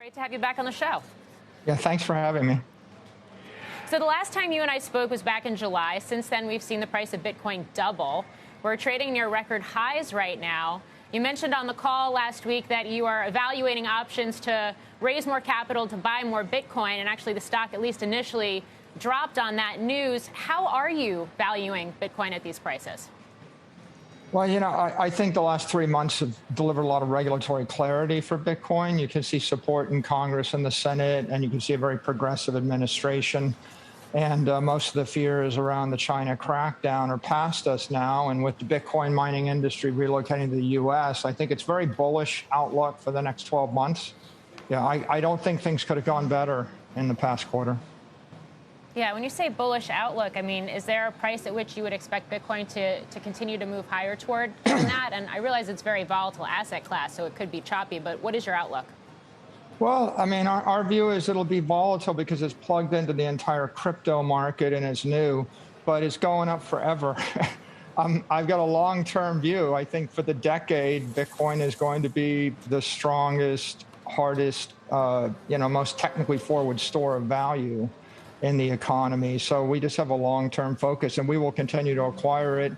Great to have you back on the show. Yeah, thanks for having me. So the last time you and I spoke was back in July. Since then, we've seen the price of Bitcoin double. We're trading near record highs right now. You mentioned on the call last week that you are evaluating options to raise more capital to buy more Bitcoin, and actually the stock, at least initially, dropped on that news. How are you valuing Bitcoin at these prices? Well, I think the last 3 months have delivered a lot of regulatory clarity for Bitcoin. You can see support in Congress and the Senate, and you can see a very progressive administration. And most of the fears around the China crackdown are past us now. And with the Bitcoin mining industry relocating to the U.S., I think it's very bullish outlook for the next 12 months. Yeah, I don't think things could have gone better in the past quarter. Yeah, when you say bullish outlook, I mean, is there a price at which you would expect Bitcoin to continue to move higher toward that? And I realize it's a very volatile asset class, so it could be choppy, but what is your outlook? Well, I mean, our view is it'll be volatile because it's plugged into the entire crypto market and it's new, but it's going up forever. I've got a long-term view. I think for the decade, Bitcoin is going to be the strongest, hardest, most technically forward store of value in the economy. So we just have a long-term focus, and we will continue to acquire it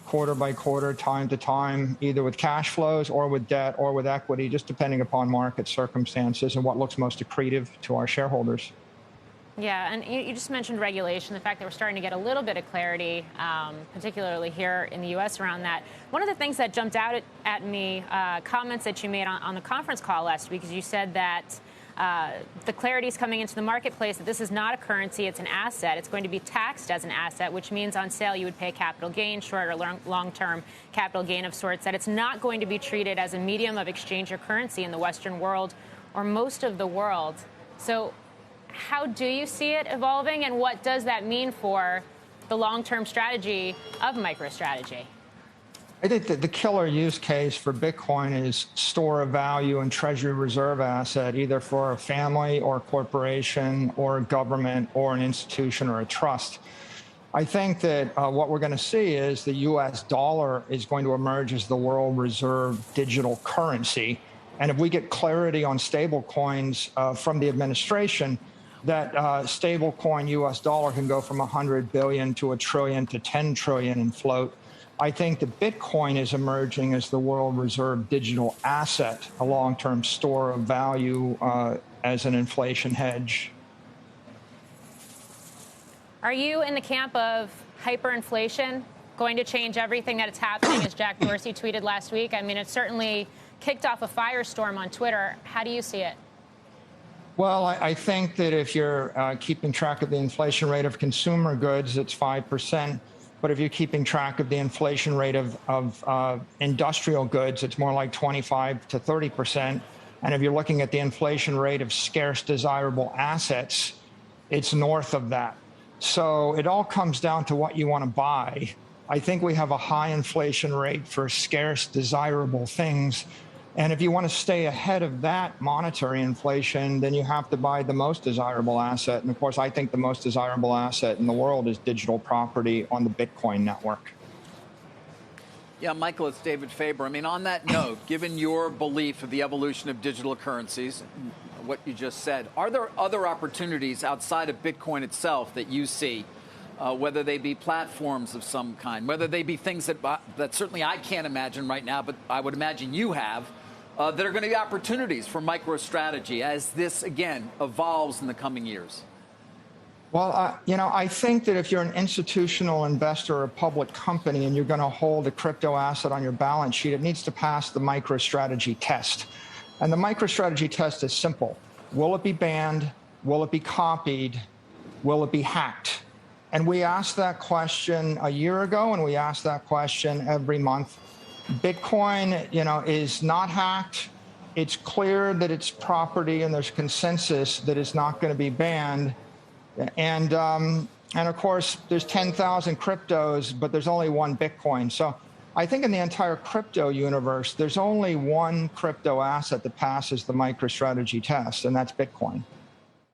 quarter by quarter, time to time, either with cash flows or with debt or with equity, just depending upon market circumstances and what looks most accretive to our shareholders. Yeah, and you just mentioned regulation, the fact that we're starting to get a little bit of clarity, particularly here in the U.S. around that. One of the things that jumped out at me, comments that you made on the conference call last week, is you said that the clarity is coming into the marketplace that this is not a currency, it's an asset. It's going to be taxed as an asset, which means on sale you would pay capital gain, short or long-term capital gain of sorts, that it's not going to be treated as a medium of exchange or currency in the Western world or most of the world. So how do you see it evolving, and what does that mean for the long-term strategy of MicroStrategy? I think that the killer use case for Bitcoin is store of value and treasury reserve asset, either for a family or a corporation or a government or an institution or a trust. I think that what we're going to see is the U.S. dollar is going to emerge as the world reserve digital currency. And if we get clarity on stable coins from the administration, that stable coin U.S. dollar can go from 100 billion to a trillion to 10 trillion in float. I think that Bitcoin is emerging as the world reserve digital asset, a long-term store of value as an inflation hedge. Are you in the camp of hyperinflation going to change everything that is happening, as Jack Dorsey tweeted last week? I mean, it certainly kicked off a firestorm on Twitter. How do you see it? Well, I think that if you're keeping track of the inflation rate of consumer goods, it's 5%. But if you're keeping track of the inflation rate of industrial goods, it's more like 25 to 30%. And if you're looking at the inflation rate of scarce desirable assets, it's north of that. So it all comes down to what you want to buy. I think we have a high inflation rate for scarce desirable things. And if you want to stay ahead of that monetary inflation, then you have to buy the most desirable asset. And of course, I think the most desirable asset in the world is digital property on the Bitcoin network. Yeah, Michael, it's David Faber. I mean, on that note, given your belief of the evolution of digital currencies, what you just said, are there other opportunities outside of Bitcoin itself that you see, whether they be platforms of some kind, whether they be things that certainly I can't imagine right now, but I would imagine you have, that are going to be opportunities for MicroStrategy as this, again, evolves in the coming years? Well, I think that if you're an institutional investor or a public company and you're going to hold a crypto asset on your balance sheet, it needs to pass the MicroStrategy test. And the MicroStrategy test is simple. Will it be banned? Will it be copied? Will it be hacked? And we asked that question a year ago, and we asked that question every month. Bitcoin, is not hacked. It's clear that it's property, and there's consensus that it's not going to be banned. And of course, there's 10,000 cryptos, but there's only one Bitcoin. So I think in the entire crypto universe, there's only one crypto asset that passes the MicroStrategy test, and that's Bitcoin.